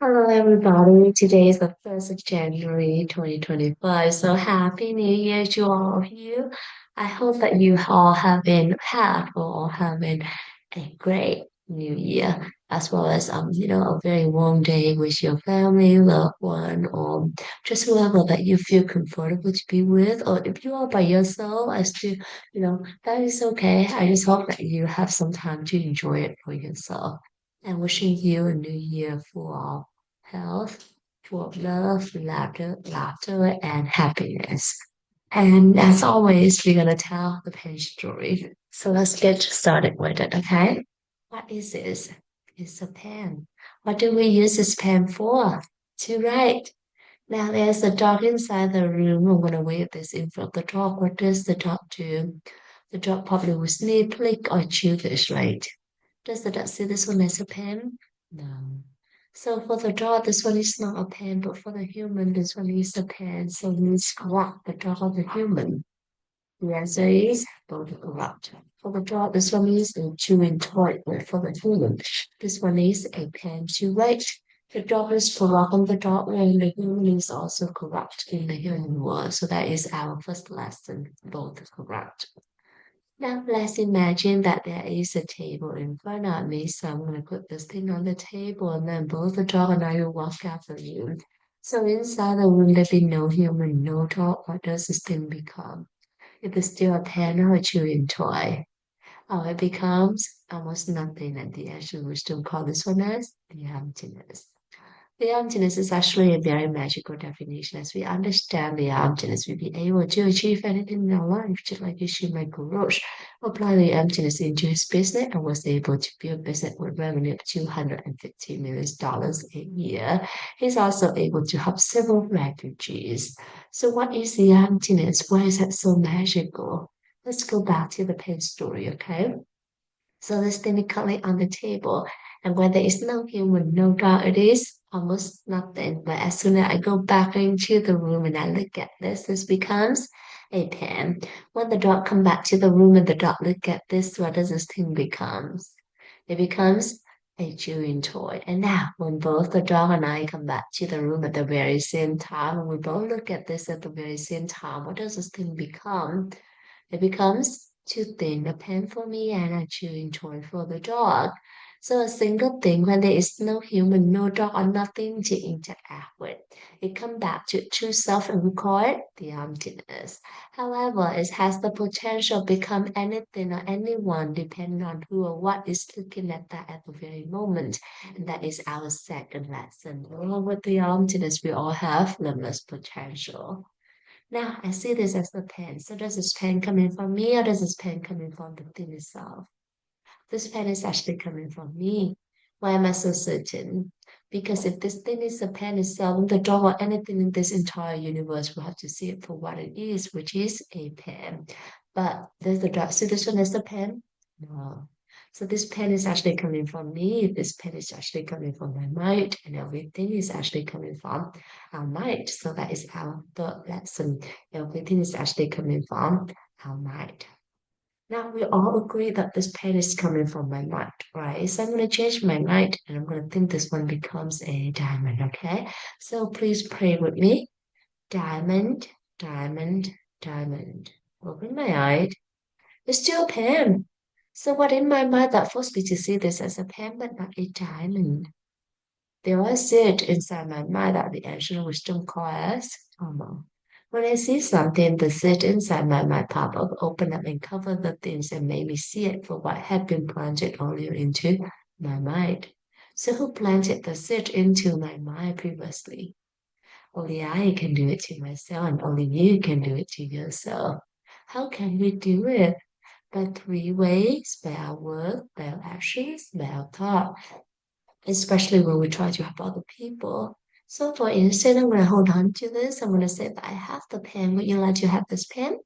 Hello, everybody. Today is the 1st of January 2025. So happy New Year to all of you. I hope that you all having a great New Year, as well as a very warm day with your family, loved one, or just whoever that you feel comfortable to be with. Or if you are by yourself, I still, that is okay. I just hope that you have some time to enjoy it for yourself. And wishing you a new year full of health, full of love, laughter, and happiness. And as always, we're gonna tell the page story. So let's get started with it, okay? What is this? It's a pen. What do we use this pen for? To write. Now there's a dog inside the room. I'm gonna wave this in front of the dog. What does the dog do? The dog probably will sniff, lick, or chew this, right? Does the dog see this one as a pen? No. So for the dog, this one is not a pen, but for the human, this one is a pen. So let's corrupt the dog or the human. The answer is both corrupt. For the dog, this one is a chewing toy, but for the human, this one is a pen to write. The dog is corrupt in the dog world, the human is also corrupt in the human world. So that is our first lesson, both corrupt. Now let's imagine that there is a table in front of me. So I'm going to put this thing on the table and then both the dog and I will walk out the room. So inside the room there be no human, no dog. What does this thing become? It is still a pen or a chewing toy. Oh, it becomes almost nothing at the end. So we still call this one as the emptiness. The emptiness is actually a very magical definition. As we understand the emptiness, we'll be able to achieve anything in our life, just like Ishmael Kurosh applied the emptiness into his business and was able to build business with revenue of $250 million a year. He's also able to help several refugees. So what is the emptiness? Why is that so magical? Let's go back to the pen story, okay? So there's thing currently on the table. And when there is no human, no doubt it is almost nothing. But as soon as I go back into the room and I look at this becomes a pen. When the dog come back to the room and the dog look at this, what does this thing becomes? It becomes a chewing toy. And now when both the dog and I come back to the room at the very same time, and we both look at this at the very same time, what does this thing become? It becomes too thin, a pen for me and a chewing toy for the dog. So a single thing when there is no human, no dog, or nothing to interact with. It comes back to true self and we call it the emptiness. However, it has the potential to become anything or anyone depending on who or what is looking at that at the very moment. And that is our second lesson. Along with the emptiness, we all have limitless potential. Now I see this as the pen. So does this pen coming from me or does this pen coming from the thing itself? This pen is actually coming from me. Why am I so certain? Because if this thing is a pen itself, the dog or anything in this entire universe will have to see it for what it is, which is a pen. But does the dog see this one as a pen? No. So this pen is actually coming from me. This pen is actually coming from my mind, and everything is actually coming from our mind. So that is our third lesson. Everything is actually coming from our mind. Now we all agree that this pen is coming from my mind, right? So I'm going to change my mind and I'm going to think this one becomes a diamond, okay? So please pray with me. Diamond, diamond, diamond. Open my eye. It's still a pen. So what in my mind that forced me to see this as a pen but not a diamond? There was seed inside my mind that the ancient wisdom calls as karma. When I see something, the seed inside my mind pop up, open up, and cover the things and make me see it for what had been planted earlier into my mind. So who planted the seed into my mind previously? Only I can do it to myself, and only you can do it to yourself. How can we do it? By three ways: by our words, by our actions, by our thought, especially when we try to help other people. So for instance, I'm going to hold on to this. I'm going to say that I have the pen. Would you like to have this pen?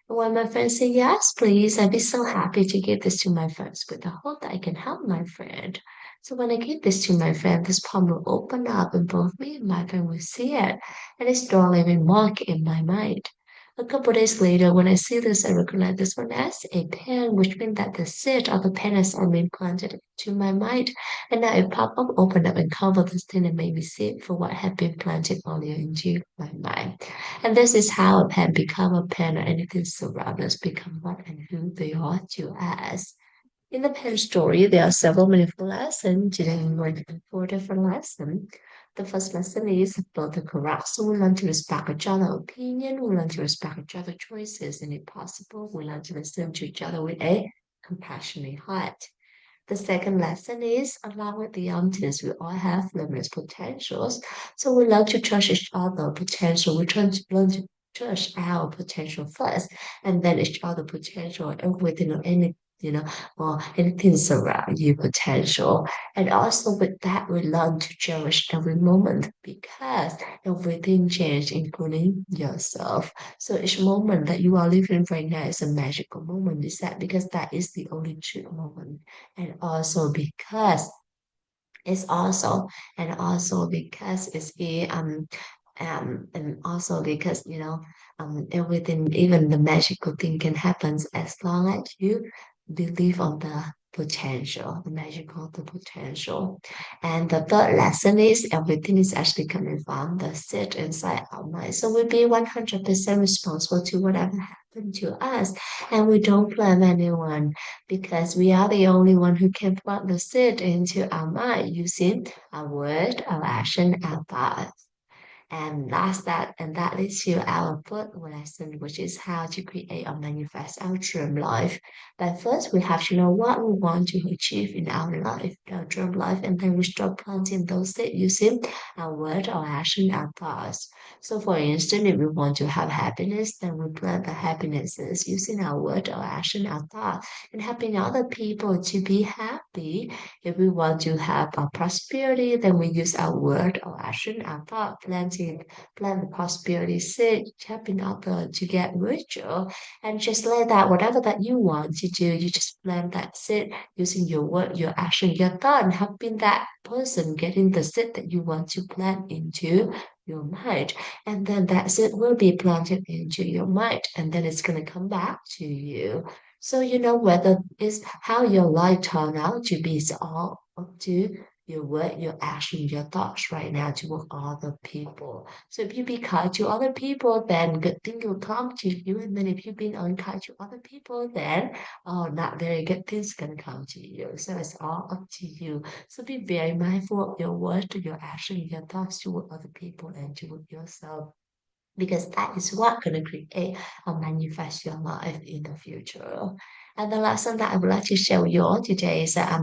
And when my friends say yes, please, I'd be so happy to give this to my friends with the hope that I can help my friend. So when I give this to my friend, this palm will open up and both me and my friend will see it. And it's still a living mark in my mind. A couple of days later, when I see this, I recognize this one as a pen, which means that the seed of the pen has already been planted to my mind. And now it pop up, open up, and cover this thing and maybe see for what had been planted earlier into my mind. And this is how a pen become a pen or anything surround us become what and who they are to us. In the pen story, there are several meaningful lessons. Today, I'm going to four different lessons. The first lesson is about the correct. So we learn to respect each other's opinion. We learn to respect each other's choices, and if possible, we learn to listen to each other with a compassionate heart. The second lesson is along with the emptiness, we all have limitless potentials. So we learn to trust each other potential. We try to learn to trust our potential first, and then each other potential, and within any or anything surround you potential. And also with that, we learn to cherish every moment because everything changes, including yourself. So each moment that you are living right now is a magical moment. Is that because that is the only true moment, and also because it's also and also because it's a and also because everything, even the magical thing can happen as long as you believe on the potential, the magical, the potential. And the third lesson is everything is actually coming from the seed inside our mind. So we be 100% responsible to whatever happened to us, and we don't blame anyone because we are the only one who can plant the seed into our mind using our word, our action, our thought. And that leads to our third lesson, which is how to create or manifest our dream life. But first, we have to know what we want to achieve in our life, our dream life, and then we start planting those seeds using our word, our action, our thoughts. So, for instance, if we want to have happiness, then we plant the happinesses using our word, our action, our thought, and helping other people to be happy. If we want to have a prosperity, then we use our word, our action, our thought, plant the prosperity seed, helping other to get richer, and just like that, whatever that you want to do, you just plant that seed using your word, your action, your thought, and helping that person getting the seed that you want to plant into your mind. And then that seed will be planted into your mind, and then it's gonna come back to you. So you know whether it's how your life turn out to be is all up to your word, your action, your thoughts right now toward other people. So if you be kind to other people, then good thing will come to you. And then if you've been unkind to other people, then not very good things gonna come to you. So it's all up to you. So be very mindful of your word, your action, your thoughts toward other people and toward yourself because that is what gonna create or manifest your life in the future. And the lesson that I would like to share with you all today is that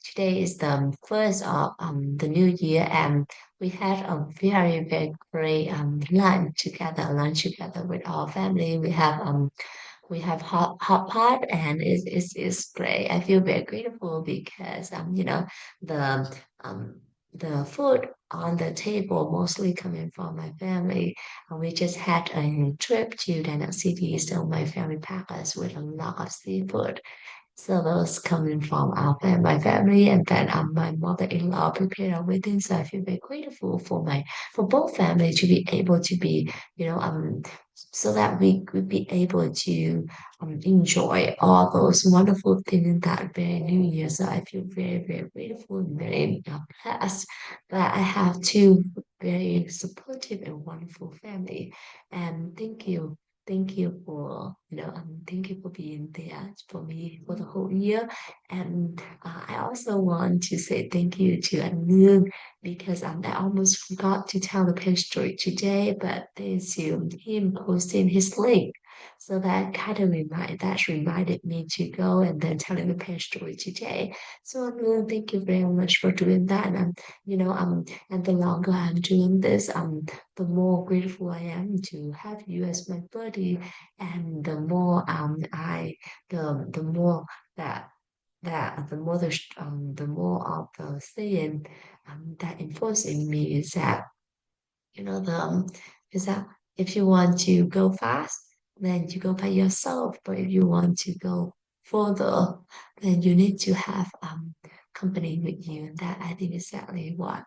today is the first of the new year, and we had a very great lunch together with our family. We have hot pot and it's great. I feel very grateful because the the food on the table mostly coming from my family. We just had a trip to Danang City, so my family packed us with a lot of seafood. So those coming from my family, and then my mother-in-law prepared everything. So I feel very grateful for both families to be able to be, so that we could be able to enjoy all those wonderful things in that very new year. So I feel very grateful and very blessed that I have two very supportive and wonderful family. And thank you. Thank you for being there for me for the whole year. And I also want to say thank you to Anil because I almost forgot to tell the page story today, but thanks to him posting his link. So that kind of reminded me to go and then telling the page story today. So Anil, thank you very much for doing that. And the longer I'm doing this, the more grateful I am to have you as my buddy, and the more that the more of the saying that enforcing me is that you know the is that if you want to go fast, then you go by yourself. But if you want to go further, then you need to have company with you. And that I think is exactly what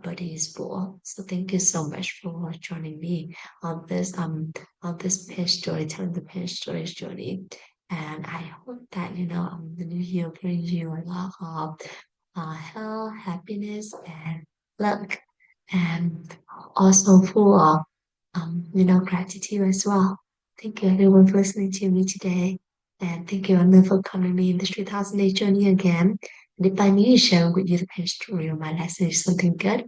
Buddy is for. So thank you so much for joining me on this page story, telling the page stories journey. And I hope that the new year brings you a lot of health, happiness, and luck, and also full of gratitude as well. Thank you everyone for listening to me today. And thank you, Anna, for coming me in the 3000 day journey again. And if I need to share with you the page story or my lesson is something good,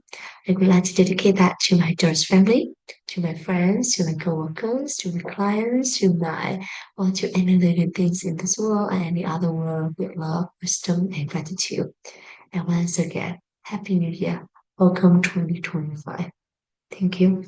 I would like to dedicate that to my Doris family, to my friends, to my coworkers, to my clients, or to any living things in this world and any other world with love, wisdom, and gratitude. And once again, Happy New Year. Welcome 2025. Thank you.